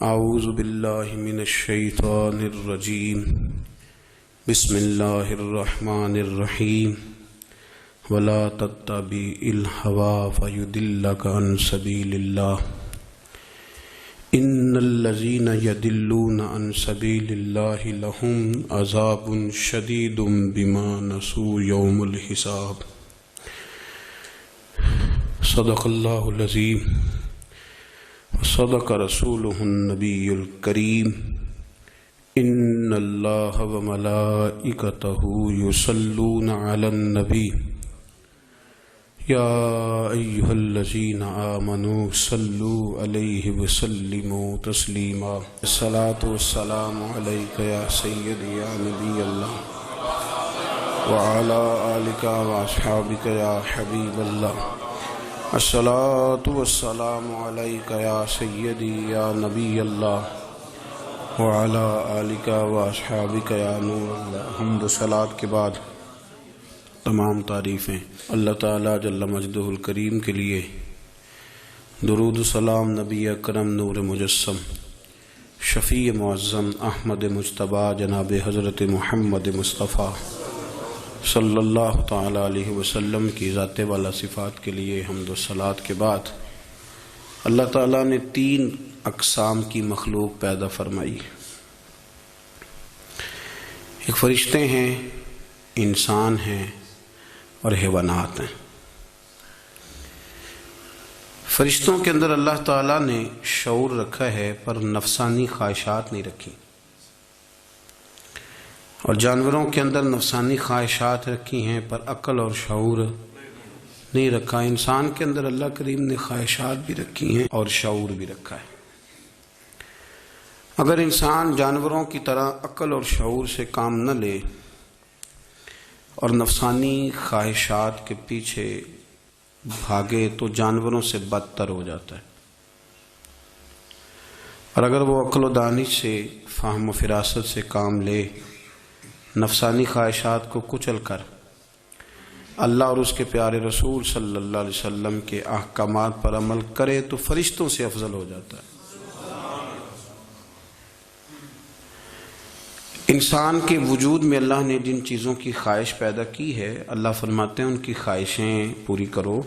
اعوذ باللہ من الشیطان الرجیم بسم اللہ الرحمن الرحیم ولا تتبع الہوى فیضلک عن سبیل اللہ ان الذین یضلون عن سبیل اللہ لہم عذاب شدید بما نسوا یوم الحساب۔ صدق اللہ العظیم وصدق رسولہ النبی الکریم۔ ان اللہ وملائکتہ یصلون علی النبی یا ایہا الذین آمنوا صلوا علیہ وسلموا تسلیما۔ الصلاۃ والسلام علیک یا سیدی یا نبی اللہ وعلی آلک واصحابک یا حبیب اللہ۔ الصلاۃ والسلام علیک یا سیدی یا نبی اللہ وعلی آلک واصحابک یا نور اللہ۔ حمد و صلوات کے بعد تمام تعریفیں اللہ تعالیٰ جل مجدہ الکریم کے لیے، درود و سلام نبی اکرم نور مجسم شفیع معظم احمد مجتبیٰ جناب حضرت محمد مصطفیٰ صلی اللہ تعالیٰ علیہ وسلم کی ذات والا صفات کے لیے حمد و صلوات کے بعد اللہ تعالیٰ نے 3 اقسام کی مخلوق پیدا فرمائی۔ ایک فرشتے ہیں، انسان ہیں اور حیوانات ہیں۔ فرشتوں کے اندر اللہ تعالیٰ نے شعور رکھا ہے پر نفسانی خواہشات نہیں رکھی، اور جانوروں کے اندر نفسانی خواہشات رکھی ہیں پر عقل اور شعور نہیں رکھا۔ انسان کے اندر اللہ کریم نے خواہشات بھی رکھی ہیں اور شعور بھی رکھا ہے۔ اگر انسان جانوروں کی طرح عقل اور شعور سے کام نہ لے اور نفسانی خواہشات کے پیچھے بھاگے تو جانوروں سے بدتر ہو جاتا ہے، اور اگر وہ عقل و دانش سے، فہم و فراست سے کام لے، نفسانی خواہشات کو کچل کر اللہ اور اس کے پیارے رسول صلی اللہ علیہ وسلم کے احکامات پر عمل کرے تو فرشتوں سے افضل ہو جاتا ہے۔ انسان کے وجود میں اللہ نے جن چیزوں کی خواہش پیدا کی ہے، اللہ فرماتے ہیں ان کی خواہشیں پوری کرو،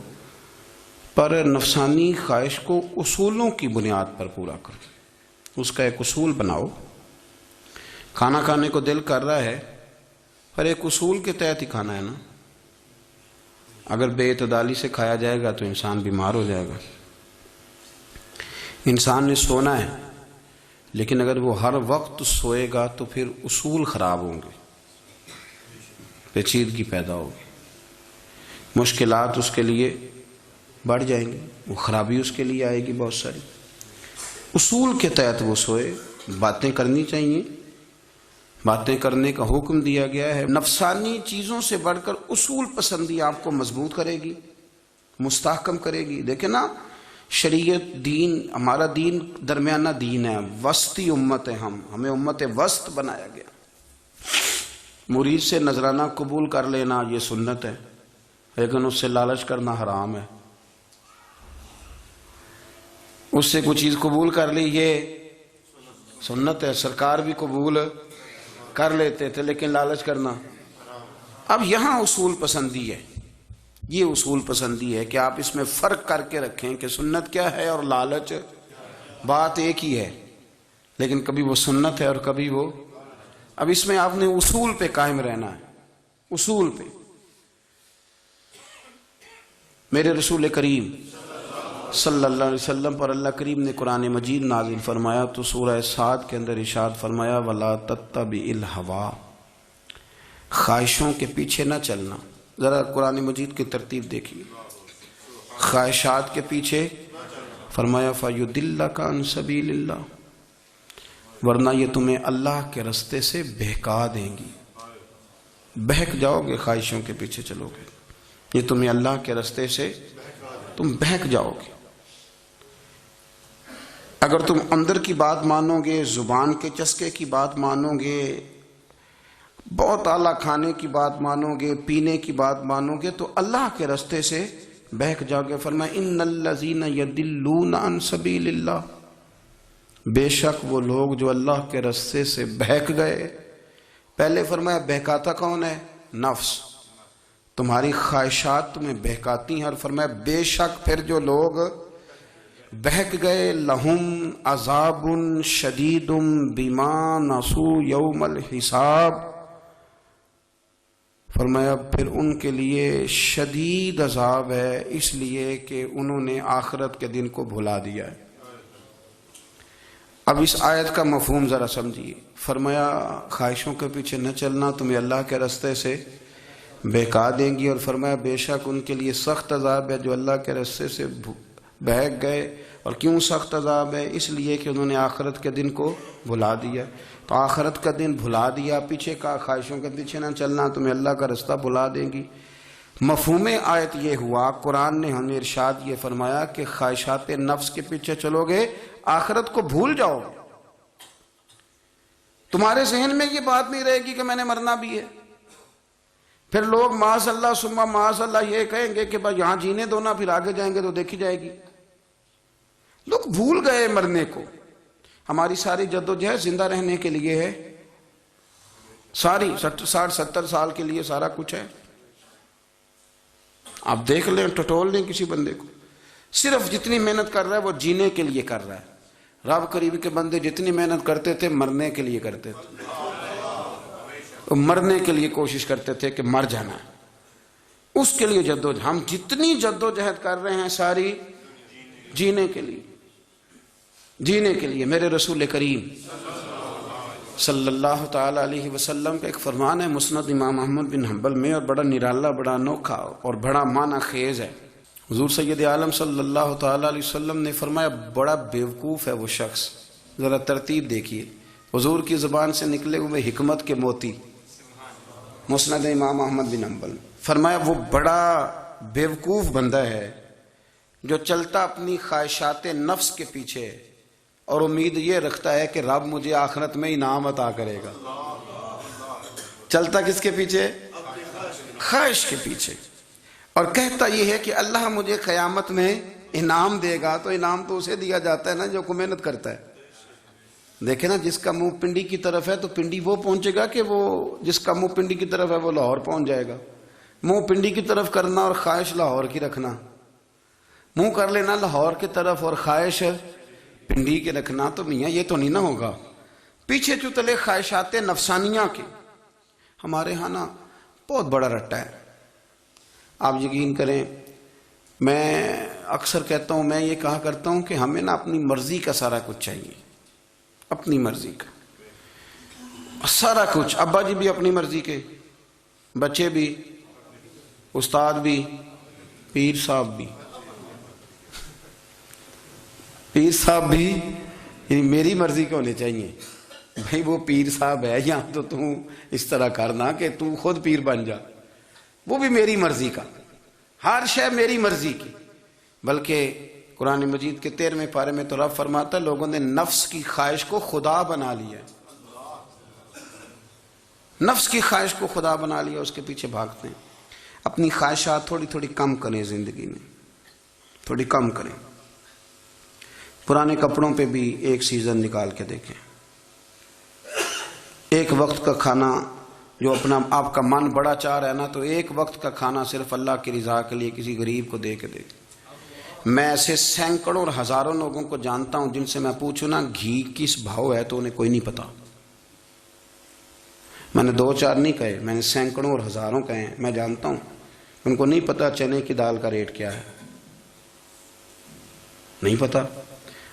پر نفسانی خواہش کو اصولوں کی بنیاد پر پورا کرو۔ اس کا ایک اصول بناؤ۔ کھانا کھانے کو دل کر رہا ہے پر ایک اصول کے تحت ہی کھانا ہے نا۔ اگر بے اعتدالی سے کھایا جائے گا تو انسان بیمار ہو جائے گا۔ انسان نے سونا ہے لیکن اگر وہ ہر وقت سوئے گا تو پھر اصول خراب ہوں گے، پیچیدگی پیدا ہوگی، مشکلات اس کے لیے بڑھ جائیں گے، وہ خرابی اس کے لیے آئے گی بہت ساری۔ اصول کے تحت وہ سوئے۔ باتیں کرنی چاہیے، باتیں کرنے کا حکم دیا گیا ہے۔ نفسانی چیزوں سے بڑھ کر اصول پسندی آپ کو مضبوط کرے گی، مستحکم کرے گی۔ دیکھیں نا، شریعت، دین، ہمارا دین درمیانہ دین ہے، وسطی امت ہے، ہمیں امت وسط بنایا گیا۔ مرید سے نذرانہ قبول کر لینا یہ سنت ہے، لیکن اس سے لالچ کرنا حرام ہے۔ اس سے کوئی چیز قبول کر لی یہ سنت ہے، سرکار بھی قبول کر لیتے تھے لیکن لالچ کرنا۔ اب یہاں اصول پسندی ہے، یہ اصول پسندی ہے کہ آپ اس میں فرق کر کے رکھیں کہ سنت کیا ہے اور لالچ، بات ایک ہی ہے لیکن کبھی وہ سنت ہے اور کبھی وہ۔ اب اس میں آپ نے اصول پہ قائم رہنا ہے، اصول پہ۔ میرے رسول کریم صلی اللہ علیہ وسلم پر اللہ کریم نے قرآن مجید نازل فرمایا تو سورہ صاد کے اندر ارشاد فرمایا وَلَا تَتَّبِعِ الْهَوَىٰ، خواہشوں کے پیچھے نہ چلنا۔ ذرا قرآن مجید کی ترتیب دیکھیے، خواہشات کے پیچھے فرمایا فَيُضِلَّكَ عَن سَبِيلِ اللَّهِ، ورنہ یہ تمہیں اللہ کے رستے سے بہکا دیں گی۔ بہک جاؤ گے، خواہشوں کے پیچھے چلو گے، یہ تمہیں اللہ کے رستے سے تم بہک جاؤ گے۔ اگر تم اندر کی بات مانو گے، زبان کے چسکے کی بات مانو گے، بہت اعلیٰ کھانے کی بات مانو گے، پینے کی بات مانو گے تو اللہ کے رستے سے بہک جاؤ گے۔ فرمایا ان الذین یضلون عن سبیل اللہ، بے شک وہ لوگ جو اللہ کے رستے سے بہک گئے. پہلے فرمایا بہکاتا کون ہے؟ نفس. تمہاری خواہشات تمہیں بہکاتی ہیں. اور فرمایا بے شک پھر جو لوگ بہک گئے لہم عذاب شدید بما نسوا یوم الحساب. فرمایا پھر ان کے لیے شدید عذاب ہے اس لیے کہ انہوں نے آخرت کے دن کو بھلا دیا ہے. اب اس آیت کا مفہوم ذرا سمجھیے. فرمایا خواہشوں کے پیچھے نہ چلنا تمہیں اللہ کے رستے سے بہکا دیں گی. اور فرمایا بے شک ان کے لیے سخت عذاب ہے جو اللہ کے رستے سے بہک گئے. اور کیوں سخت عذاب ہے؟ اس لیے کہ انہوں نے آخرت کے دن کو بھلا دیا. تو آخرت کا دن بھلا دیا، پیچھے کا خواہشوں کے پیچھے نہ چلنا تمہیں اللہ کا رستہ بھلا دیں گی. مفہوم آیت یہ ہوا، قرآن نے ہمیں ارشاد یہ فرمایا کہ خواہشات نفس کے پیچھے چلو گے آخرت کو بھول جاؤ گے. تمہارے ذہن میں یہ بات نہیں رہے گی کہ میں نے مرنا بھی ہے. پھر لوگ معاذ اللہ ثم معاذ اللہ یہ کہیں گے کہ بھائی یہاں جینے دو نا، پھر آگے جائیں گے تو دیکھی جائے گی. لوگ بھول گئے مرنے کو. ہماری ساری جدوجہد زندہ رہنے کے لیے ہے، ساری 60-70 سال کے لیے سارا کچھ ہے. آپ دیکھ لیں، ٹٹول لیں کسی بندے کو، صرف جتنی محنت کر رہا ہے وہ جینے کے لیے کر رہا ہے. رب قریب کے بندے جتنی محنت کرتے تھے مرنے کے لیے کرتے تھے. وہ مرنے کے لیے کوشش کرتے تھے کہ مر جانا ہے، اس کے لیے جدوجہد. ہم جتنی جدوجہد کر رہے ہیں ساری جینے کے لیے، جینے کے لیے. میرے رسول کریم صلی اللہ تعالی علیہ وسلم کا ایک فرمان ہے مسند امام احمد بن حنبل میں، اور بڑا نرالا، بڑا انوکھا اور بڑا معنی خیز ہے. حضور سید عالم صلی اللہ تعالی علیہ وسلم نے فرمایا بڑا بیوقوف ہے وہ شخص. ذرا ترتیب دیکھیے، حضور کی زبان سے نکلے ہوئے حکمت کے موتی. مسند امام احمد بن حنبل فرمایا وہ بڑا بیوقوف بندہ ہے جو چلتا اپنی خواہشات نفس کے پیچھے اور امید یہ رکھتا ہے کہ رب مجھے آخرت میں انعام عطا کرے گا. چلتا کس کے پیچھے؟ خواہش کے پیچھے. اور کہتا یہ ہے کہ اللہ مجھے قیامت میں انعام دے گا. تو انعام تو اسے دیا جاتا ہے نا جو کو محنت کرتا ہے. دیکھیں نا، جس کا منہ پنڈی کی طرف ہے تو پنڈی وہ پہنچے گا کہ وہ جس کا منہ پنڈی کی طرف ہے وہ لاہور پہنچ جائے گا. منہ پنڈی کی طرف کرنا اور خواہش لاہور کی رکھنا، منہ کر لینا لاہور کی طرف اور خواہش پنڈی کے رکھنا، تو میاں یہ تو نہیں نہ ہوگا. پیچھے جو تلے خواہشات نفسانیہ کے ہمارے ہاں نا بہت بڑا رٹا ہے. آپ یقین کریں، میں اکثر کہتا ہوں، میں یہ کہا کرتا ہوں کہ ہمیں نا اپنی مرضی کا سارا کچھ چاہیے. اپنی مرضی کا سارا کچھ. ابا جی بھی اپنی مرضی کے، بچے بھی، استاد بھی، پیر صاحب بھی. پیر صاحب بھی یعنی میری مرضی کے ہونے چاہیے. بھائی وہ پیر صاحب ہے یا تو تم اس طرح کرنا کہ تو خود پیر بن جا. وہ بھی میری مرضی کا، ہر شے میری مرضی کی. بلکہ قرآن مجید کے 13ویں پارے میں تو رب فرماتا ہے لوگوں نے نفس کی خواہش کو خدا بنا لیا. نفس کی خواہش کو خدا بنا لیا، اس کے پیچھے بھاگتے ہیں. اپنی خواہشات تھوڑی تھوڑی کم کریں، زندگی میں تھوڑی کم کریں. پرانے کپڑوں پہ بھی ایک سیزن نکال کے دیکھیں. ایک وقت کا کھانا جو اپنا آپ کا من بڑا چاہ رہا ہے نا، تو ایک وقت کا کھانا صرف اللہ کی رضا کے لیے کسی غریب کو دے کے دیکھ. میں ایسے سینکڑوں اور ہزاروں لوگوں کو جانتا ہوں جن سے میں پوچھوں نا گھی کس بھاؤ ہے تو انہیں کوئی نہیں پتا. میں نے 2-4 نہیں کہے، میں نے سینکڑوں اور ہزاروں کہے ہیں. میں جانتا ہوں ان کو نہیں پتا چنے کی دال کا ریٹ کیا ہے، نہیں پتا.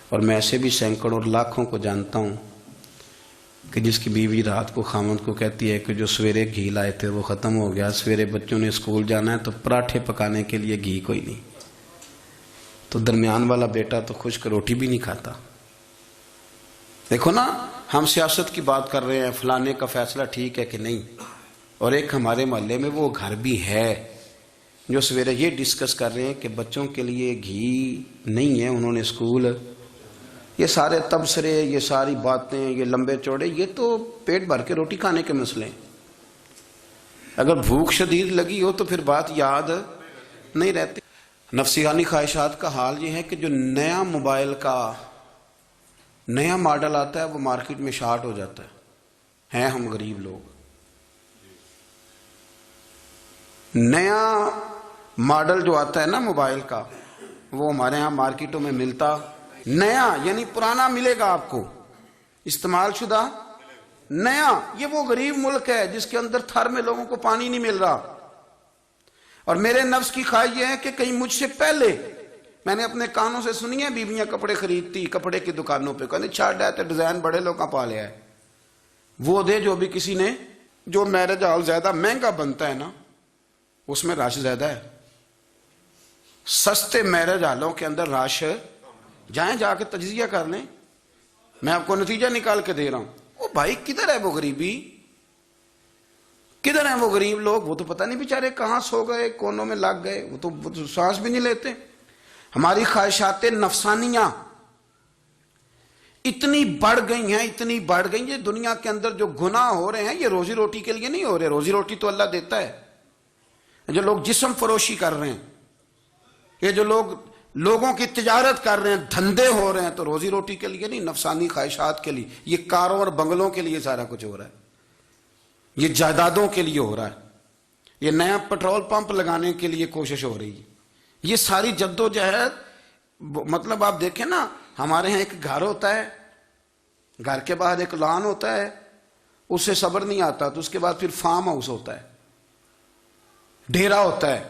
اور میں ایسے بھی سینکڑوں اور لاکھوں کو جانتا ہوں کہ جس کی بیوی رات کو خامند کو کہتی ہے کہ جو سویرے گھی لائے تھے وہ ختم ہو گیا، سویرے بچوں نے اسکول جانا ہے تو پراٹھے پکانے کے لیے گھی کوئی نہیں. تو درمیان والا بیٹا تو خشک روٹی بھی نہیں کھاتا. دیکھو نا، ہم سیاست کی بات کر رہے ہیں، فلانے کا فیصلہ ٹھیک ہے کہ نہیں، اور ایک ہمارے محلے میں وہ گھر بھی ہے جو سویرے یہ ڈسکس کر رہے ہیں کہ بچوں کے لیے گھی نہیں ہے، انہوں نے اسکول. یہ سارے تبصرے، یہ ساری باتیں، یہ لمبے چوڑے، یہ تو پیٹ بھر کے روٹی کھانے کے مسئلے ہیں. اگر بھوک شدید لگی ہو تو پھر بات یاد نہیں رہتی. نفسیانی خواہشات کا حال یہ ہے کہ جو نیا موبائل کا نیا ماڈل آتا ہے وہ مارکیٹ میں شارٹ ہو جاتا ہے ہم غریب لوگ. نیا ماڈل جو آتا ہے نا موبائل کا وہ ہمارے ہاں مارکیٹوں میں ملتا نیا، یعنی پرانا ملے گا آپ کو، استعمال شدہ نیا. یہ وہ غریب ملک ہے جس کے اندر تھر میں لوگوں کو پانی نہیں مل رہا. اور میرے نفس کی خواہش یہ ہے کہ کہیں مجھ سے پہلے، میں نے اپنے کانوں سے سنی ہے بیویاں کپڑے خریدتی کپڑے کی دکانوں پہ، کہنے چھاڑ ہے تو ڈیزائن بڑے لوگوں کا پا لیا ہے، وہ دے جو بھی کسی نے. جو میرج ہال زیادہ مہنگا بنتا ہے نا اس میں رش زیادہ ہے. سستے میرج ہالوں کے اندر رش، جائیں جا کے تجزیہ کر لیں، میں آپ کو نتیجہ نکال کے دے رہا ہوں. وہ بھائی کدھر ہے وہ غریبی، کدھر ہیں وہ غریب لوگ؟ وہ تو پتہ نہیں بیچارے کہاں سو گئے، کونوں میں لگ گئے، وہ تو سانس بھی نہیں لیتے. ہماری خواہشات نفسانیاں اتنی بڑھ گئی ہیں، اتنی بڑھ گئی. یہ دنیا کے اندر جو گناہ ہو رہے ہیں یہ روزی روٹی کے لیے نہیں ہو رہے. روزی روٹی تو اللہ دیتا ہے. جو لوگ جسم فروشی کر رہے ہیں، یہ جو لوگ لوگوں کی تجارت کر رہے ہیں، دھندے ہو رہے ہیں، تو روزی روٹی کے لیے نہیں، نفسانی خواہشات کے لیے. یہ کاروں اور بنگلوں کے لیے سارا کچھ ہو رہا ہے، یہ جائیدادوں کے لیے ہو رہا ہے، یہ نیا پٹرول پمپ لگانے کے لیے کوشش ہو رہی ہے. یہ ساری جدوجہد، مطلب آپ دیکھیں نا، ہمارے ہاں ایک گھر ہوتا ہے، گھر کے باہر ایک لان ہوتا ہے، اس سے صبر نہیں آتا تو اس کے بعد پھر فارم ہاؤس ہوتا ہے، ڈیرا ہوتا ہے،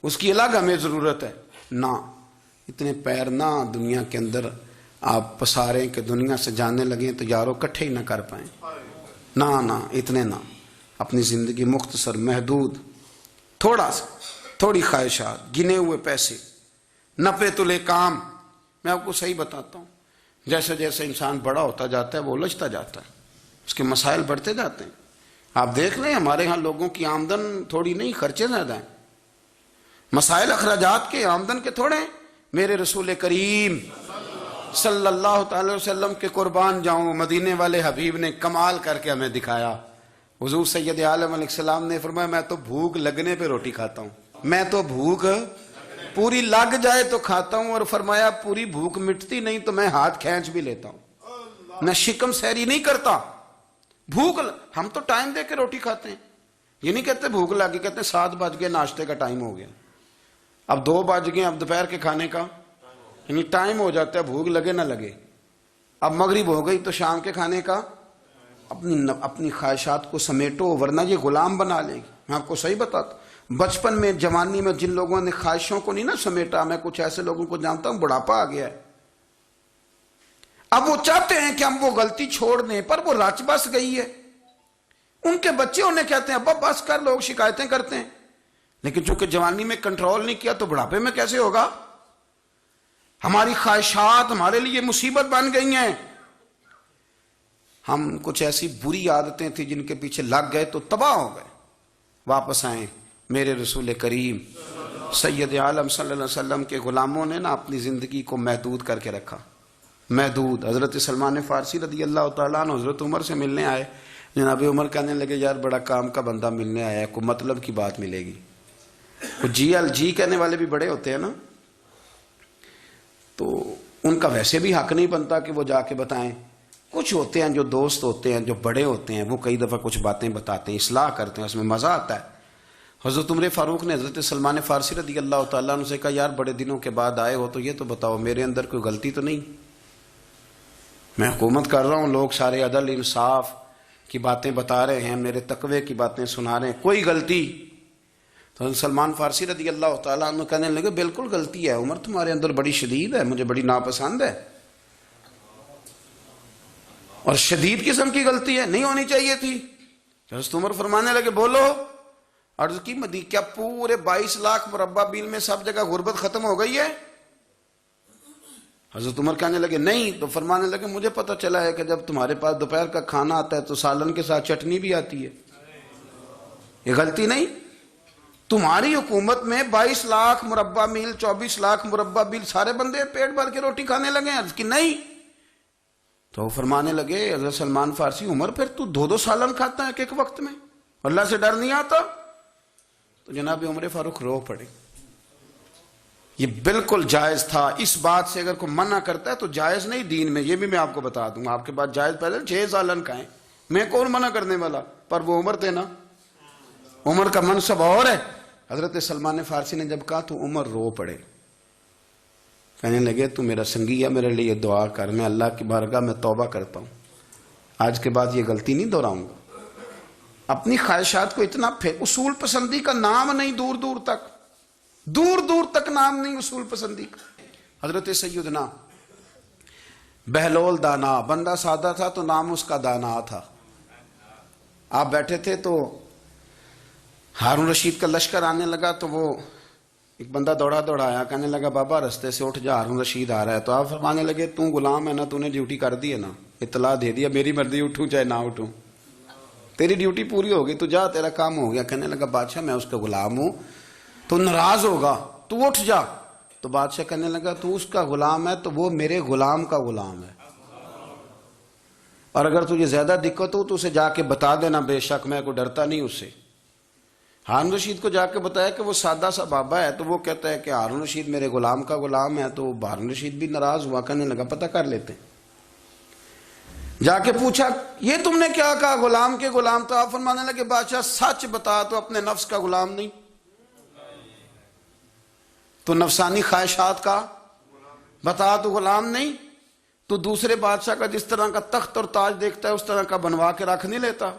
اس کی الگ ہمیں ضرورت ہے. نہ اتنے پیر نہ دنیا کے اندر آپ پساریں کہ دنیا سے جانے لگیں تو یارو کٹھے ہی نہ کر پائیں. نہ اتنے نہ. اپنی زندگی مختصر، محدود، تھوڑا سا، تھوڑی خواہشات، گنے ہوئے پیسے، نفع تلے کام. میں آپ کو صحیح بتاتا ہوں، جیسے جیسے انسان بڑا ہوتا جاتا ہے وہ الجھتا جاتا ہے، اس کے مسائل بڑھتے جاتے ہیں. آپ دیکھ لیں ہمارے ہاں لوگوں کی آمدن تھوڑی نہیں، خرچے زیادہ ہیں. مسائل اخراجات کے، آمدن کے تھوڑے ہیں. میرے رسول کریم صلی اللہ تعالی وسلم کے قربان جاؤں، مدینے والے حبیب نے کمال کر کے ہمیں دکھایا. حضور سید عالم علیہ السلام نے فرمایا میں تو بھوک لگنے پہ روٹی کھاتا ہوں، میں تو بھوک پوری لگ جائے تو کھاتا ہوں. اور فرمایا پوری بھوک مٹتی نہیں تو میں ہاتھ کھینچ بھی لیتا ہوں، میں شکم سیری نہیں کرتا. بھوک ہم تو ٹائم دے کے روٹی کھاتے ہیں. یہ نہیں کہتے بھوک لگی، کہتے ہیں 7 بج گئے، ناشتے کا ٹائم ہو گیا، اب 2 بج گئے، اب دوپہر کے کھانے کا یعنی ٹائم ہو جاتا ہے، بھوک لگے نہ لگے. اب مغرب ہو گئی تو شام کے کھانے کا. اپنی خواہشات کو سمیٹو ورنہ یہ غلام بنا لے گی. میں آپ کو صحیح بتاتا ہوں، بچپن میں، جوانی میں جن لوگوں نے خواہشوں کو نہیں نا سمیٹا، میں کچھ ایسے لوگوں کو جانتا ہوں بڑھاپا آ گیا ہے، اب وہ چاہتے ہیں کہ ہم وہ غلطی چھوڑ دیں پر وہ رچ بس گئی ہے. ان کے بچے انہیں کہتے ہیں ابا بس کر، لوگ شکایتیں کرتے ہیں، لیکن چونکہ جوانی میں کنٹرول نہیں کیا تو بڑھاپے میں کیسے ہوگا. ہماری خواہشات ہمارے لیے مصیبت بن گئی ہیں. ہم کچھ ایسی بری عادتیں تھیں جن کے پیچھے لگ گئے تو تباہ ہو گئے. واپس آئیں. میرے رسول کریم سید عالم صلی اللہ علیہ وسلم کے غلاموں نے نا اپنی زندگی کو محدود کر کے رکھا. محدود. حضرت سلمان فارسی رضی اللہ تعالیٰ عنہ حضرت عمر سے ملنے آئے. جناب عمر کہنے لگے یار بڑا کام کا بندہ ملنے آیا ہے، کوئی مطلب کی بات ملے گی. جی کہنے والے بھی بڑے ہوتے ہیں نا، تو ان کا ویسے بھی حق نہیں بنتا کہ وہ جا کے بتائیں. کچھ ہوتے ہیں جو دوست ہوتے ہیں، جو بڑے ہوتے ہیں، وہ کئی دفعہ کچھ باتیں بتاتے ہیں، اصلاح کرتے ہیں، اس میں مزہ آتا ہے. حضرت عمر فاروق نے حضرت سلمان فارسی رضی اللہ تعالیٰ عنہ سے کہا یار بڑے دنوں کے بعد آئے ہو تو یہ تو بتاؤ میرے اندر کوئی غلطی تو نہیں؟ میں حکومت کر رہا ہوں، لوگ سارے عدل انصاف کی باتیں بتا رہے ہیں، میرے تقوی کی باتیں سنا رہے ہیں، کوئی غلطی؟ تو حضرت سلمان فارسی رضی اللہ تعالیٰ عنہ کہنے لگے بالکل غلطی ہے عمر، تمہارے اندر بڑی شدید ہے، مجھے بڑی ناپسند ہے، اور شدید قسم کی غلطی ہے، نہیں ہونی چاہیے تھی. حضرت عمر فرمانے لگے بولو. عرض کی کیا پورے 22 لاکھ مربع میل میں سب جگہ غربت ختم ہو گئی ہے؟ حضرت عمر کہنے لگے نہیں. تو فرمانے لگے مجھے پتہ چلا ہے کہ جب تمہارے پاس دوپہر کا کھانا آتا ہے تو سالن کے ساتھ چٹنی بھی آتی ہے. یہ غلطی نہیں. تمہاری حکومت میں 22 لاکھ مربع میل 24 لاکھ مربع میل سارے بندے پیٹ بھر کے روٹی کھانے لگے ہیں. عرض کی نہیں. تو فرمانے لگے حضرت سلمان فارسی عمر پھر تو 2 سالن کھاتا ہے ایک وقت میں، اللہ سے ڈر نہیں آتا؟ تو جناب عمر فاروق رو پڑے. یہ بالکل جائز تھا. اس بات سے اگر کوئی منع کرتا ہے تو جائز نہیں دین میں. یہ بھی میں آپ کو بتا دوں گا. آپ کے پاس جائز پہلے 6 سالن کا ہے, میں کون منع کرنے والا, پر وہ عمر تھے نا, عمر کا منصب اور ہے. حضرت سلمان فارسی نے جب کہا تو عمر رو پڑے, کہنے لگے تو میرا سنگی ہے, میرے لیے دعا کر, میں اللہ کی بارگاہ میں توبہ کرتا ہوں, آج کے بعد یہ غلطی نہیں دہراؤں گا. اپنی خواہشات کو اتنا اصول پسندی کا نام نہیں, دور دور تک نام نہیں اصول پسندی کا. حضرت سیدنا بہلول دانا, بندہ سادہ تھا تو نام اس کا دانا تھا. آپ بیٹھے تھے تو ہارون رشید کا لشکر آنے لگا تو وہ ایک بندہ دوڑا آیا, کہنے لگا بابا رستے سے اٹھ جا, ہارون رشید آ رہا ہے. تو آپ فرمانے لگے تو غلام ہے نا, تو نے ڈیوٹی کر دی ہے نا, اطلاع دے دیا, میری مرضی اٹھوں چاہے نہ اٹھوں, تیری ڈیوٹی پوری ہوگی, تو جا, تیرا کام ہو گیا. کہنے لگا بادشاہ میں اس کا غلام ہوں, تو ناراض ہوگا, تو اٹھ جا. تو بادشاہ کہنے لگا تو اس کا غلام ہے تو وہ میرے غلام کا غلام ہے, اور اگر تجھے زیادہ دقت ہو تو اسے جا کے بتا دینا, بے شک میں کوئی ڈرتا نہیں اس سے. ہارون رشید کو جا کے بتایا کہ وہ سادہ سا بابا ہے, تو وہ کہتا ہے کہ ہارون رشید میرے غلام کا غلام ہے. تو ہارون رشید بھی ناراض ہوا, کہنے لگا پتہ کر لیتے. جا کے پوچھا یہ تم نے کیا کہا, غلام کے غلام. تو آپ فرمانے لگے بادشاہ سچ بتا, تو اپنے نفس کا غلام نہیں, تو نفسانی خواہشات کا بتا, تو غلام نہیں, تو دوسرے بادشاہ کا جس طرح کا تخت اور تاج دیکھتا ہے اس طرح کا بنوا کے رکھ نہیں لیتا,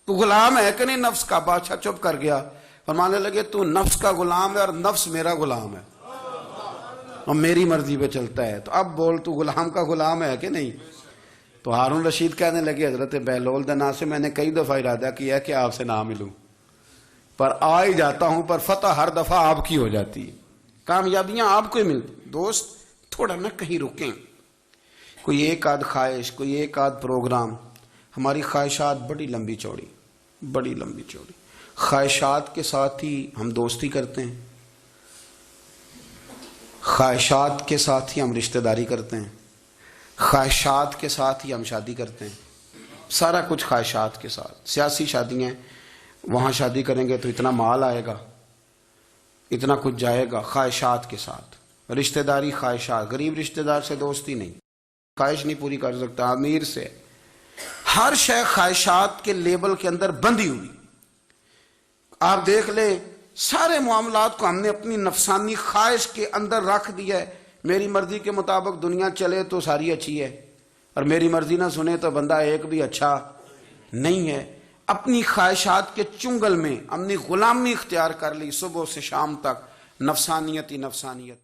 تو غلام ہے کہ نہیں نفس کا. بادشاہ چپ کر گیا. فرمانے لگے تو نفس کا غلام ہے اور نفس میرا غلام ہے, اور میری مرضی پہ چلتا ہے, تو اب بول تو غلام کا غلام ہے کہ نہیں. تو ہارون رشید کہنے لگے حضرت بہلول دانا سے میں نے کئی دفعہ ارادہ کیا ہے کہ آپ سے نہ ملوں, پر آ ہی جاتا ہوں, پر فتح ہر دفعہ آپ کی ہو جاتی ہے, کامیابیاں آپ کو ہی ملتی. دوست تھوڑا نہ کہیں رکیں, کوئی ایک آدھ خواہش, کوئی ایک آدھ پروگرام. ہماری خواہشات بڑی لمبی چوڑی, خواہشات کے ساتھ ہی ہم دوستی کرتے ہیں, خواہشات کے ساتھ ہی ہم رشتہ داری کرتے ہیں, خواہشات کے ساتھ ہی ہم شادی کرتے ہیں, سارا کچھ خواہشات کے ساتھ. سیاسی شادیاں, وہاں شادی کریں گے تو اتنا مال آئے گا, اتنا کچھ جائے گا, خواہشات کے ساتھ. رشتہ داری خواہشات, غریب رشتہ دار سے دوستی نہیں, خواہش نہیں پوری کر سکتا, امیر سے. ہر شے خواہشات کے لیبل کے اندر بندھی ہوئی. آپ دیکھ لیں سارے معاملات کو ہم نے اپنی نفسانی خواہش کے اندر رکھ دیا ہے. میری مرضی کے مطابق دنیا چلے تو ساری اچھی ہے, اور میری مرضی نہ سنے تو بندہ ایک بھی اچھا نہیں ہے. اپنی خواہشات کے چنگل میں ہم نے غلامی اختیار کر لی, صبح سے شام تک نفسانیت ہی نفسانیت.